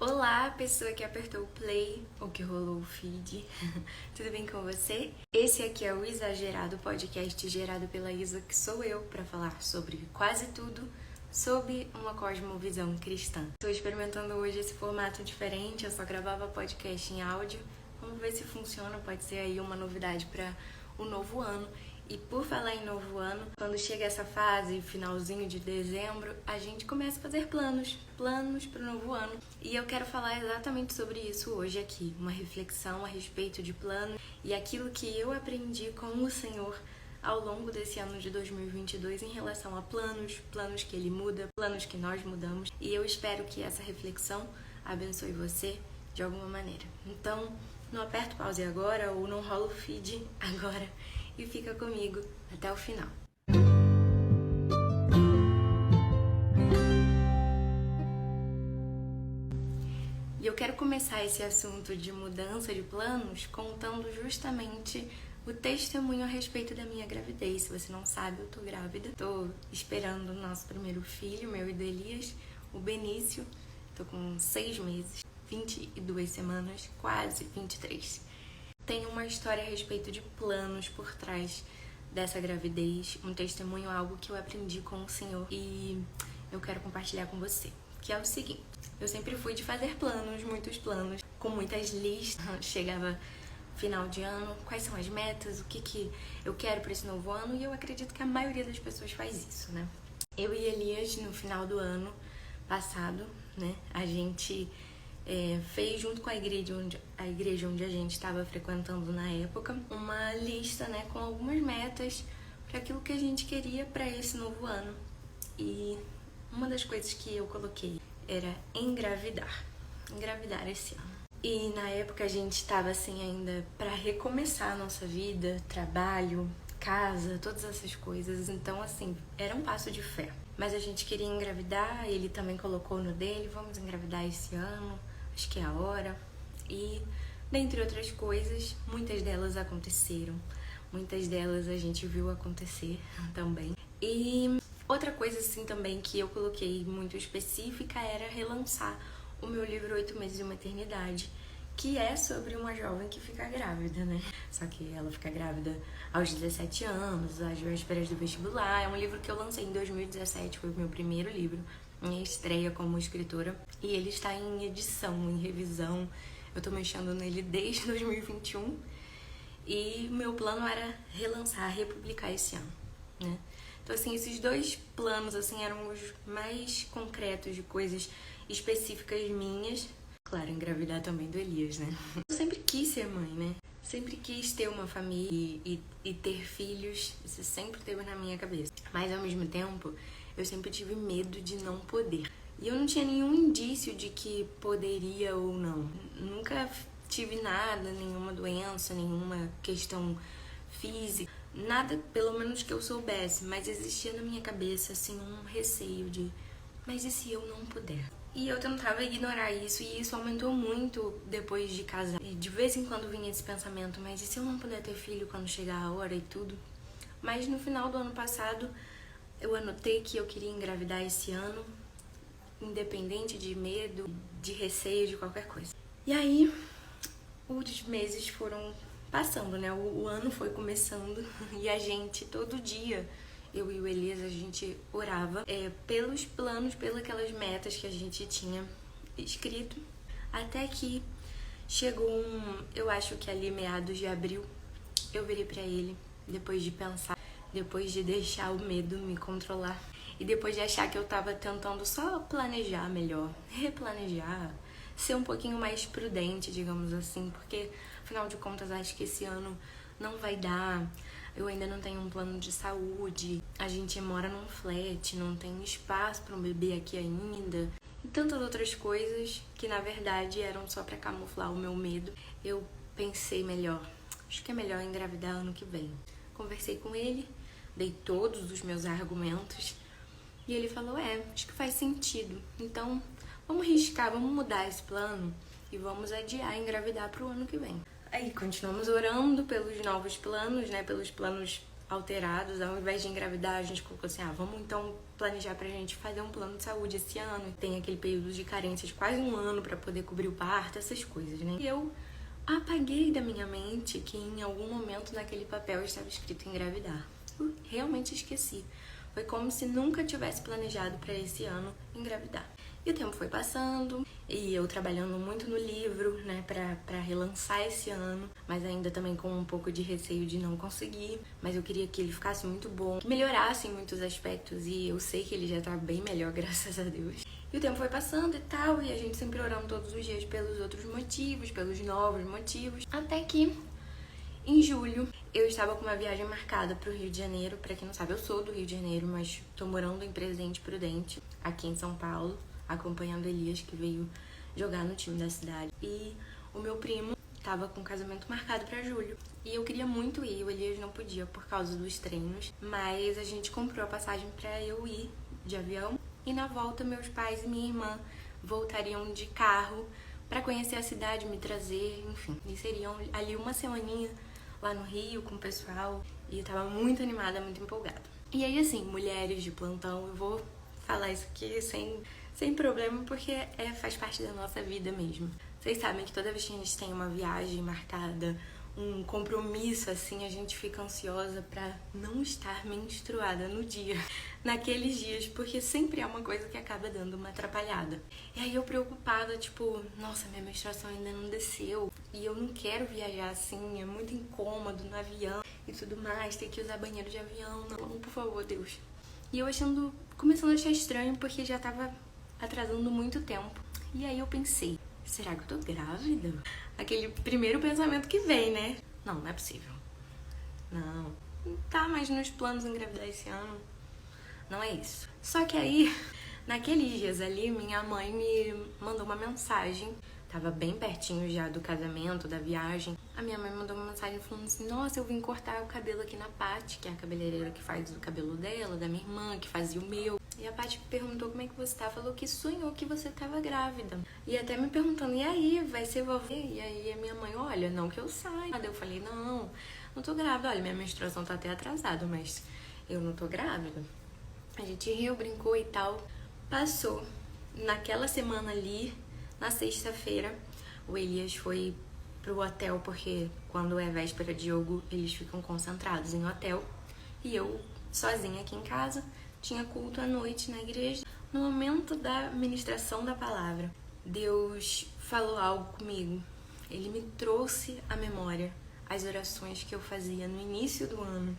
Olá, pessoa que apertou o play ou que rolou o feed. Tudo bem com você? Esse aqui é o Exagerado Podcast gerado pela Isa, que sou eu, para falar sobre quase tudo sob uma cosmovisão cristã. Estou experimentando hoje esse formato diferente, eu só gravava podcast em áudio. Vamos ver se funciona, pode ser aí uma novidade para o novo ano. E por falar em novo ano, quando chega essa fase, finalzinho de dezembro, a gente começa a fazer planos para o novo ano. E eu quero falar exatamente sobre isso hoje aqui, uma reflexão a respeito de planos e aquilo que eu aprendi com o Senhor ao longo desse ano de 2022 em relação a planos que Ele muda, planos que nós mudamos. E eu espero que essa reflexão abençoe você de alguma maneira. Então, não aperta o pause agora ou não rola o feed agora e fica comigo até o final. E eu quero começar esse assunto de mudança de planos contando justamente o testemunho a respeito da minha gravidez. Se você não sabe, eu tô grávida. Tô esperando o nosso primeiro filho, meu e do Elias, o Benício. Tô com 6 meses, 22 semanas, quase 23. Tem uma história a respeito de planos por trás dessa gravidez, um testemunho, algo que eu aprendi com o Senhor e eu quero compartilhar com você, que é o seguinte: eu sempre fui de fazer planos, muitos planos, com muitas listas. Chegava final de ano, quais são as metas, o que eu quero para esse novo ano, e eu acredito que a maioria das pessoas faz isso, né? Eu e Elias, no final do ano passado, né, a gente fez junto com a igreja onde a gente estava frequentando na época, uma lista, né, com algumas metas para aquilo que a gente queria para esse novo ano. E uma das coisas que eu coloquei era engravidar esse ano. E na época a gente estava assim ainda para recomeçar a nossa vida, trabalho, casa, todas essas coisas. Então assim, era um passo de fé. Mas a gente queria engravidar, ele também colocou no dele, vamos engravidar esse ano, acho que é a hora. E dentre outras coisas, muitas delas aconteceram. Muitas delas a gente viu acontecer também. E outra coisa assim também que eu coloquei muito específica era relançar o meu livro 8 Meses e uma Eternidade, que é sobre uma jovem que fica grávida, né? Só que ela fica grávida aos 17 anos, às vésperas do vestibular. É um livro que eu lancei em 2017, foi o meu primeiro livro, minha estreia como escritora. E ele está em edição, em revisão. Eu tô mexendo nele desde 2021. E meu plano era relançar, republicar esse ano, né? Então, assim, esses dois planos, assim, eram os mais concretos de coisas específicas minhas. Claro, engravidar também do Elias, né? Eu sempre quis ser mãe, né? Sempre quis ter uma família e ter filhos. Isso sempre teve na minha cabeça. Mas, ao mesmo tempo, eu sempre tive medo de não poder. E eu não tinha nenhum indício de que poderia ou não. Nunca tive nada, nenhuma doença, nenhuma questão física. Nada, pelo menos que eu soubesse. Mas existia na minha cabeça, assim, um receio de... Mas e se eu não puder? E eu tentava ignorar isso, e isso aumentou muito depois de casar. E de vez em quando vinha esse pensamento, mas e se eu não puder ter filho quando chegar a hora e tudo? Mas no final do ano passado, eu anotei que eu queria engravidar esse ano, independente de medo, de receio, de qualquer coisa. E aí, os meses foram passando, né? O ano foi começando e a gente, todo dia, eu e o Elias, a gente orava pelos planos, pelas aquelas metas que a gente tinha escrito, até que chegou eu acho que ali meados de abril, eu virei pra ele, depois de pensar, depois de deixar o medo me controlar e depois de achar que eu tava tentando só planejar melhor, replanejar, ser um pouquinho mais prudente, digamos assim, porque afinal de contas acho que esse ano não vai dar. Eu ainda não tenho um plano de saúde, a gente mora num flat, não tem espaço para um bebê aqui ainda. E tantas outras coisas que na verdade eram só para camuflar o meu medo. Eu pensei melhor, acho que é melhor engravidar ano que vem. Conversei com ele, dei todos os meus argumentos e ele falou, acho que faz sentido. Então vamos riscar, vamos mudar esse plano e vamos adiar engravidar para o ano que vem. Aí continuamos orando pelos novos planos, né? Pelos planos alterados. Ao invés de engravidar, a gente colocou assim, vamos então planejar pra gente fazer um plano de saúde esse ano. Tem aquele período de carência de quase um ano pra poder cobrir o parto, essas coisas, né? E eu apaguei da minha mente que em algum momento naquele papel estava escrito engravidar. Eu realmente esqueci. Foi como se nunca tivesse planejado pra esse ano engravidar. E o tempo foi passando, e eu trabalhando muito no livro, né, pra relançar esse ano, mas ainda também com um pouco de receio de não conseguir. Mas eu queria que ele ficasse muito bom, que melhorasse em muitos aspectos, e eu sei que ele já tá bem melhor, graças a Deus. E o tempo foi passando e tal, e a gente sempre orando todos os dias pelos outros motivos, pelos novos motivos, até que em julho eu estava com uma viagem marcada pro Rio de Janeiro. Pra quem não sabe, eu sou do Rio de Janeiro, mas tô morando em Presidente Prudente, aqui em São Paulo, acompanhando Elias, que veio jogar no time da cidade. E o meu primo tava com um casamento marcado pra julho. E eu queria muito ir, o Elias não podia por causa dos treinos, mas a gente comprou a passagem pra eu ir de avião. E na volta, meus pais e minha irmã voltariam de carro pra conhecer a cidade, me trazer, enfim. E seriam ali uma semaninha lá no Rio com o pessoal. E eu tava muito animada, muito empolgada. E aí, assim, mulheres de plantão, eu vou falar isso aqui sem problema, porque faz parte da nossa vida mesmo. Vocês sabem que toda vez que a gente tem uma viagem marcada, um compromisso assim, a gente fica ansiosa pra não estar menstruada no dia, naqueles dias, porque sempre é uma coisa que acaba dando uma atrapalhada. E aí eu preocupada, tipo, nossa, minha menstruação ainda não desceu e eu não quero viajar assim, é muito incômodo no avião e tudo mais, ter que usar banheiro de avião, não, por favor, Deus. E eu começando a achar estranho, porque já tava atrasando muito tempo. E aí eu pensei, será que eu tô grávida? Aquele primeiro pensamento que vem, né? Não é possível. Não tá mais nos planos engravidar esse ano. Não é isso. Só que aí, naqueles dias ali, minha mãe me mandou uma mensagem. Tava bem pertinho já do casamento, da viagem. A minha mãe mandou uma mensagem falando assim, nossa, eu vim cortar o cabelo aqui na Paty, que é a cabeleireira que faz o cabelo dela, da minha irmã, que fazia o meu. E a Paty perguntou como é que você tá, falou que sonhou que você tava grávida. E até me perguntando, e aí, vai ser vovó? E aí a minha mãe, olha, não que eu saiba. Eu falei, não tô grávida. Olha, minha menstruação tá até atrasada, mas eu não tô grávida. A gente riu, brincou e tal. Passou. Naquela semana ali, na sexta-feira, o Elias foi pro hotel, porque quando é véspera de jogo, eles ficam concentrados em hotel. E eu, sozinha aqui em casa, tinha culto à noite na igreja. No momento da ministração da palavra, Deus falou algo comigo. Ele me trouxe à memória as orações que eu fazia no início do ano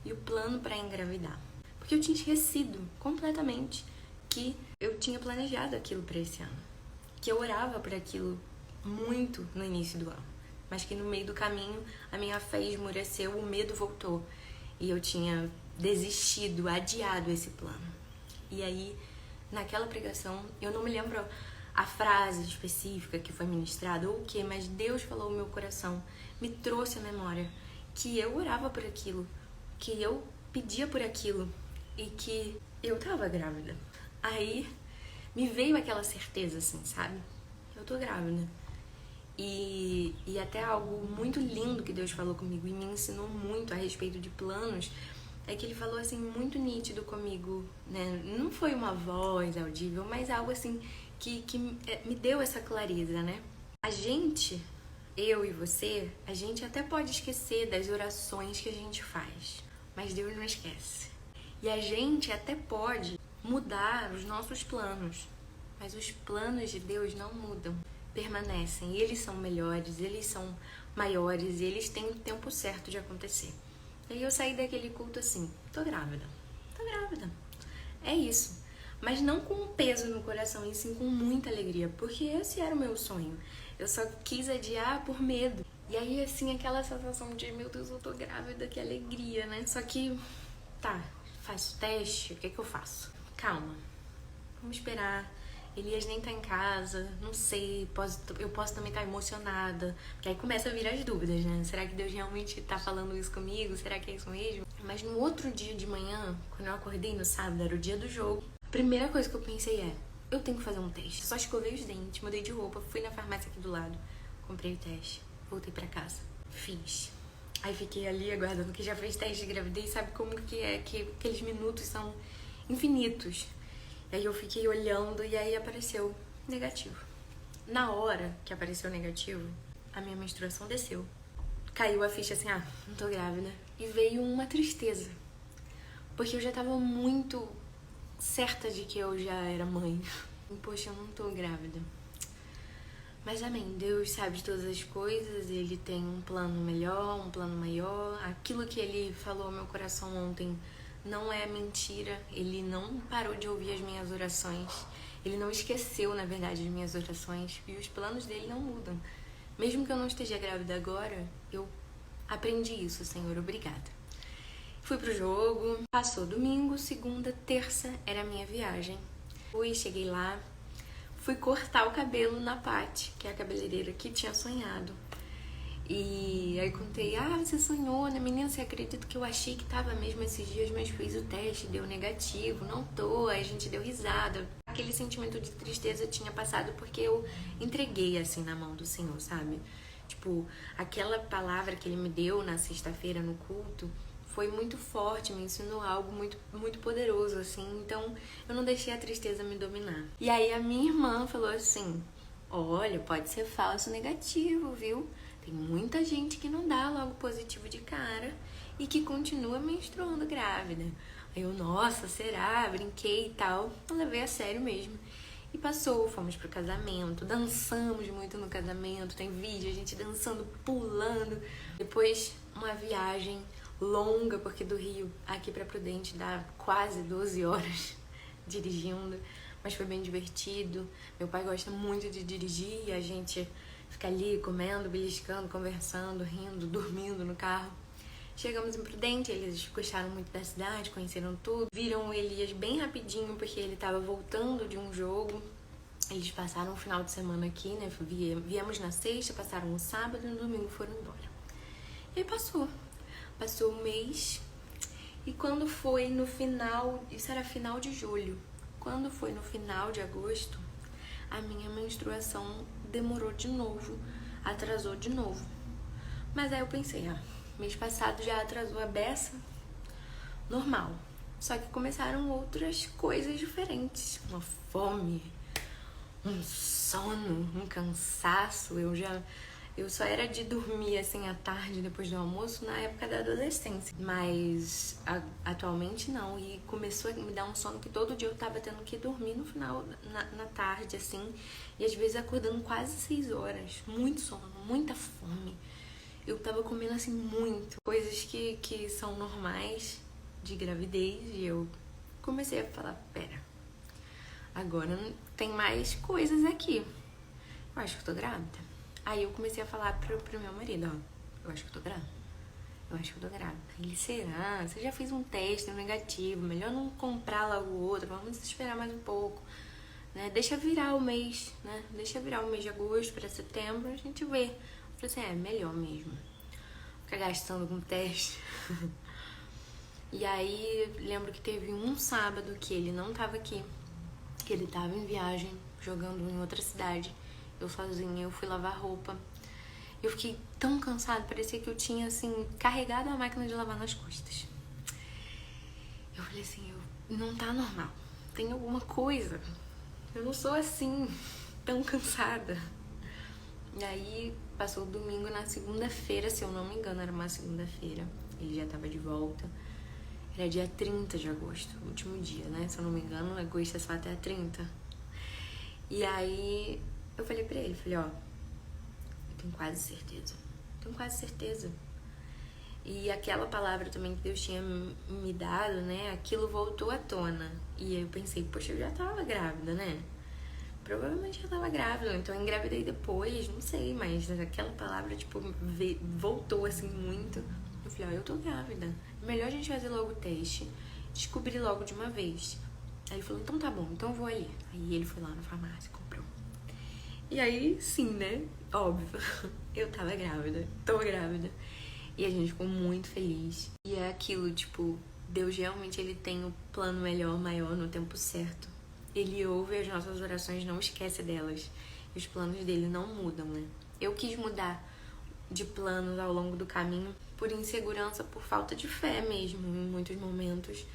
e o plano para engravidar. Porque eu tinha esquecido completamente que eu tinha planejado aquilo para esse ano. Que eu orava por aquilo muito no início do ano. Mas que no meio do caminho a minha fé esmoreceu, o medo voltou. E eu tinha desistido, adiado esse plano. E aí, naquela pregação, eu não me lembro a frase específica que foi ministrada ou o que, mas Deus falou no meu coração, me trouxe à memória que eu orava por aquilo, que eu pedia por aquilo e que eu tava grávida. Aí me veio aquela certeza, assim, sabe? Eu tô grávida. E até algo muito lindo que Deus falou comigo e me ensinou muito a respeito de planos, é que ele falou assim, muito nítido comigo, né? Não foi uma voz audível, mas algo assim que me deu essa clareza, né? A gente, eu e você, a gente até pode esquecer das orações que a gente faz, mas Deus não esquece. E a gente até pode mudar os nossos planos, mas os planos de Deus não mudam, permanecem. E eles são melhores, eles são maiores, e eles têm o tempo certo de acontecer. E aí eu saí daquele culto assim, tô grávida. É isso. Mas não com um peso no coração, e sim com muita alegria, porque esse era o meu sonho. Eu só quis adiar por medo. E aí, assim, aquela sensação de, meu Deus, eu tô grávida, que alegria, né? Só que, tá, faço teste, o que eu faço? Calma, vamos esperar. Elias nem tá em casa, não sei, eu posso também estar emocionada. Porque aí começa a vir as dúvidas, né? Será que Deus realmente tá falando isso comigo? Será que é isso mesmo? Mas no outro dia de manhã, quando eu acordei no sábado, era o dia do jogo, a primeira coisa que eu pensei é, eu tenho que fazer um teste. Só escovei os dentes, mudei de roupa, fui na farmácia aqui do lado, comprei o teste, voltei pra casa, fiz. Aí fiquei ali aguardando, que já fez teste de gravidez, sabe como que é, que aqueles minutos são infinitos. E aí eu fiquei olhando e aí apareceu negativo. Na hora que apareceu negativo, a minha menstruação desceu. Caiu a ficha assim, não tô grávida. E veio uma tristeza. Porque eu já tava muito certa de que eu já era mãe. E, poxa, eu não tô grávida. Mas amém, Deus sabe de todas as coisas, Ele tem um plano melhor, um plano maior. Aquilo que Ele falou ao meu coração ontem não é mentira. Ele não parou de ouvir as minhas orações. Ele não esqueceu, na verdade, as minhas orações. E os planos dele não mudam. Mesmo que eu não esteja grávida agora, eu aprendi isso, Senhor, obrigada. Fui pro jogo, passou domingo, segunda, terça era a minha viagem. Cheguei lá, fui cortar o cabelo na Paty, que é a cabeleireira que tinha sonhado. E aí contei, você sonhou, né? Menina, você acredita que eu achei que tava mesmo esses dias, mas fiz o teste, deu negativo, não tô. Aí a gente deu risada. Aquele sentimento de tristeza tinha passado porque eu entreguei assim na mão do Senhor, sabe? Tipo, aquela palavra que Ele me deu na sexta-feira no culto foi muito forte, me ensinou algo muito, muito poderoso, assim. Então, eu não deixei a tristeza me dominar. E aí a minha irmã falou assim, olha, pode ser falso negativo, viu? Tem muita gente que não dá logo positivo de cara e que continua menstruando grávida. Aí eu, nossa, será? Brinquei e tal. Eu levei a sério mesmo. E passou, fomos pro casamento, dançamos muito no casamento, tem vídeo, a gente dançando, pulando. Depois, uma viagem longa, porque do Rio aqui pra Prudente dá quase 12 horas dirigindo, mas foi bem divertido. Meu pai gosta muito de dirigir e a gente fica ali comendo, beliscando, conversando, rindo, dormindo no carro. Chegamos em Prudente, eles gostaram muito da cidade, conheceram tudo. Viram o Elias bem rapidinho, porque ele estava voltando de um jogo. Eles passaram o final de semana aqui, né? Viemos na sexta, passaram no sábado e no domingo foram embora. E aí passou um mês. E quando foi no final, isso era final de julho. Quando foi no final de agosto, a minha menstruação demorou de novo, atrasou de novo. Mas aí eu pensei, mês passado já atrasou a beça, normal. Só que começaram outras coisas diferentes. Uma fome, um sono, um cansaço. Eu só era de dormir assim à tarde, depois do almoço, na época da adolescência. Mas atualmente não. E começou a me dar um sono que todo dia eu tava tendo que dormir no final, na tarde, assim. E às vezes acordando quase 6 horas. Muito sono, muita fome. Eu tava comendo assim muito. Coisas que são normais de gravidez. E eu comecei a falar, pera, agora tem mais coisas aqui. Eu acho que eu tô grávida. Aí eu comecei a falar pro meu marido, eu acho que eu tô grávida. Eu acho que eu tô grávida. Ele, será? Você já fez um teste negativo, melhor não comprar logo o outro, vamos esperar mais um pouco, né? Deixa virar o mês, né? Deixa virar o mês de agosto pra setembro, a gente vê. Eu falei assim, melhor mesmo. Ficar gastando com teste. E aí, lembro que teve um sábado que ele não tava aqui, que ele tava em viagem, jogando em outra cidade. Eu sozinha, eu fui lavar roupa. Eu fiquei tão cansada, parecia que eu tinha, assim, carregado a máquina de lavar nas costas. Eu falei assim, não tá normal. Tem alguma coisa. Eu não sou assim, tão cansada. E aí, passou o domingo, na segunda-feira, se eu não me engano, era uma segunda-feira. Ele já tava de volta. Era dia 30 de agosto, o último dia, né? Se eu não me engano, agosto é só até 30. E aí, eu falei pra ele, eu tenho quase certeza. E aquela palavra também que Deus tinha me dado, né? Aquilo voltou à tona. E aí eu pensei, poxa, eu já tava grávida, né? Provavelmente já tava grávida, então eu engravidei depois, não sei, mas aquela palavra, tipo, voltou assim muito. Eu falei, eu tô grávida. Melhor a gente fazer logo o teste, descobrir logo de uma vez. Aí ele falou, então tá bom, então eu vou ali. Aí ele foi lá na farmácia, comprou. E aí, sim, né? Óbvio, eu tava grávida, tô grávida. E a gente ficou muito feliz. E é aquilo, tipo, Deus realmente ele tem o plano melhor, maior, no tempo certo. Ele ouve as nossas orações, não esquece delas. E os planos dele não mudam, né? Eu quis mudar de planos ao longo do caminho, por insegurança, por falta de fé mesmo, em muitos momentos.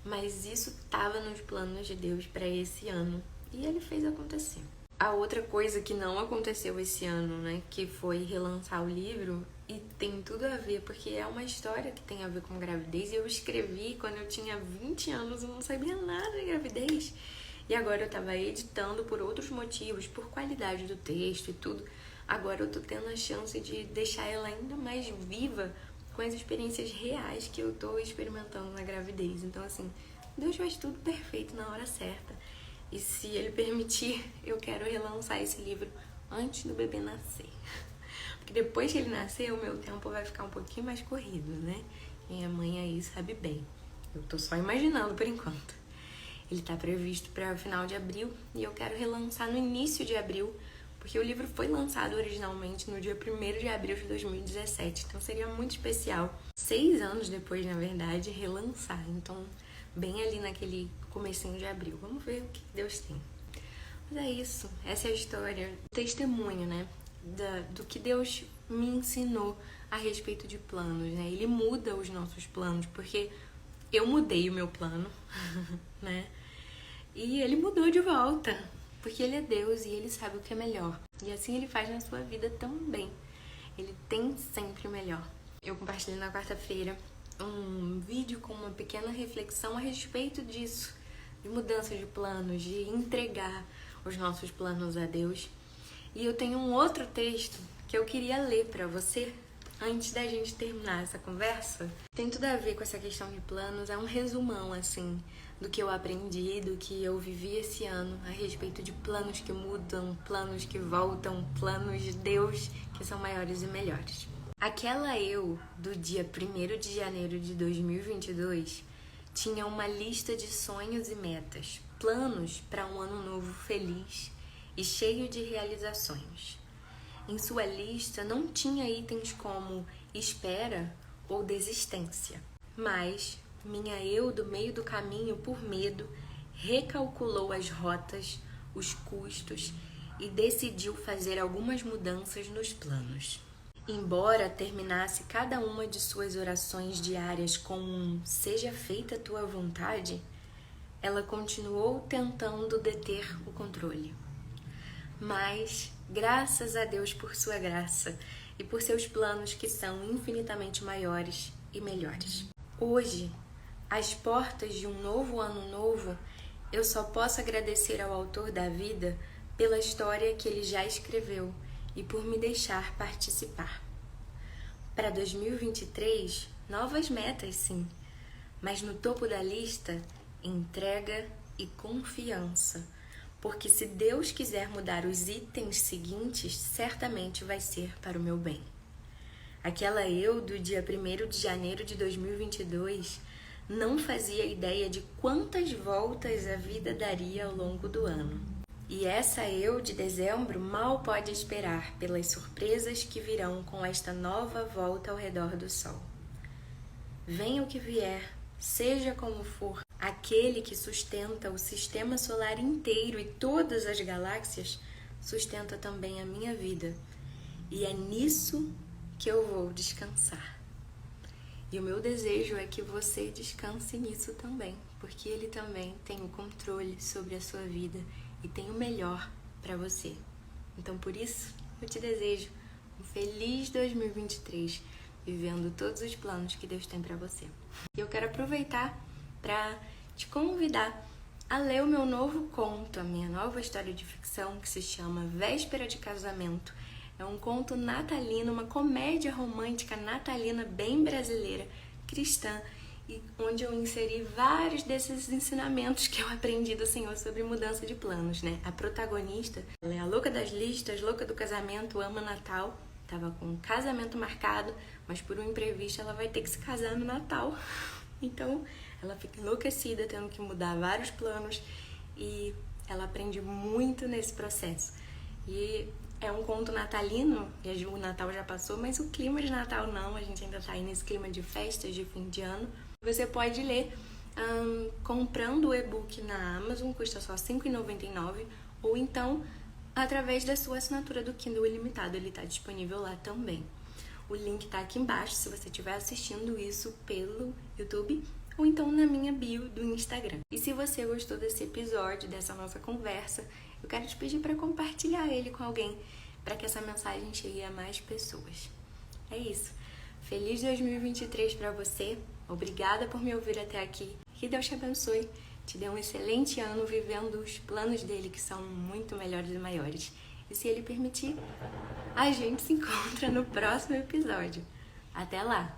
Mas isso estava nos planos de Deus para esse ano e Ele fez acontecer. A outra coisa que não aconteceu esse ano, né, que foi relançar o livro, e tem tudo a ver, porque é uma história que tem a ver com gravidez, e eu escrevi quando eu tinha 20 anos, eu não sabia nada de gravidez, e agora eu estava editando por outros motivos, por qualidade do texto e tudo, agora eu tô tendo a chance de deixar ela ainda mais viva com as experiências reais que eu tô experimentando na gravidez. Então, assim, Deus faz tudo perfeito na hora certa. E se Ele permitir, eu quero relançar esse livro antes do bebê nascer. Porque depois que ele nascer, o meu tempo vai ficar um pouquinho mais corrido, né? Quem é mãe aí sabe bem. Eu tô só imaginando por enquanto. Ele tá previsto para o final de abril e eu quero relançar no início de abril, porque o livro foi lançado originalmente no dia 1º de abril de 2017. Então seria muito especial, 6 anos depois, na verdade, relançar. Então, bem ali naquele comecinho de abril. Vamos ver o que Deus tem. Mas é isso. Essa é a história, o testemunho, né? Do que Deus me ensinou a respeito de planos, né? Ele muda os nossos planos, porque eu mudei o meu plano, né? E Ele mudou de volta, porque Ele é Deus e Ele sabe o que é melhor. E assim Ele faz na sua vida também. Ele tem sempre o melhor. Eu compartilhei na quarta-feira um vídeo com uma pequena reflexão a respeito disso, de mudança de planos, de entregar os nossos planos a Deus. E eu tenho um outro texto que eu queria ler para você antes da gente terminar essa conversa. Tem tudo a ver com essa questão de planos, é um resumão, assim, do que eu aprendi, do que eu vivi esse ano a respeito de planos que mudam, planos que voltam, planos de Deus que são maiores e melhores. Aquela eu, do dia 1º de janeiro de 2022, tinha uma lista de sonhos e metas, planos para um ano novo feliz e cheio de realizações. Em sua lista não tinha itens como espera ou desistência, mas minha eu do meio do caminho, por medo, recalculou as rotas, os custos e decidiu fazer algumas mudanças nos planos. Embora terminasse cada uma de suas orações diárias com um "seja feita a tua vontade", ela continuou tentando deter o controle. Mas, graças a Deus por sua graça e por seus planos que são infinitamente maiores e melhores. Hoje, às portas de um novo ano novo, eu só posso agradecer ao autor da vida pela história que ele já escreveu e por me deixar participar. Para 2023, novas metas, sim, mas no topo da lista, entrega e confiança, porque se Deus quiser mudar os itens seguintes, certamente vai ser para o meu bem. Aquela eu do dia 1º de janeiro de 2022 não fazia ideia de quantas voltas a vida daria ao longo do ano. E essa eu de dezembro mal pode esperar pelas surpresas que virão com esta nova volta ao redor do Sol. Venha o que vier, seja como for, aquele que sustenta o sistema solar inteiro e todas as galáxias, sustenta também a minha vida. E é nisso que eu vou descansar. E o meu desejo é que você descanse nisso também, porque Ele também tem o controle sobre a sua vida e tem o melhor para você. Então, por isso, eu te desejo um feliz 2023, vivendo todos os planos que Deus tem para você. E eu quero aproveitar para te convidar a ler o meu novo conto, a minha nova história de ficção, que se chama Véspera de Casamento. É um conto natalino, uma comédia romântica natalina bem brasileira, cristã, e onde eu inseri vários desses ensinamentos que eu aprendi do Senhor sobre mudança de planos, né? A protagonista, ela é a louca das listas, louca do casamento, ama Natal, tava com um casamento marcado, mas por um imprevisto ela vai ter que se casar no Natal. Então, ela fica enlouquecida, tendo que mudar vários planos, e ela aprende muito nesse processo. E é um conto natalino, e o Natal já passou, mas o clima de Natal não, a gente ainda tá aí nesse clima de festas de fim de ano. Você pode ler comprando o e-book na Amazon, custa só R$ 5,99, ou então através da sua assinatura do Kindle Ilimitado, ele tá disponível lá também. O link tá aqui embaixo se você estiver assistindo isso pelo YouTube ou então na minha bio do Instagram. E se você gostou desse episódio, dessa nossa conversa, eu quero te pedir para compartilhar ele com alguém, para que essa mensagem chegue a mais pessoas. É isso. Feliz 2023 para você. Obrigada por me ouvir até aqui. Que Deus te abençoe. Te dê um excelente ano vivendo os planos dele, que são muito melhores e maiores. E se ele permitir, a gente se encontra no próximo episódio. Até lá!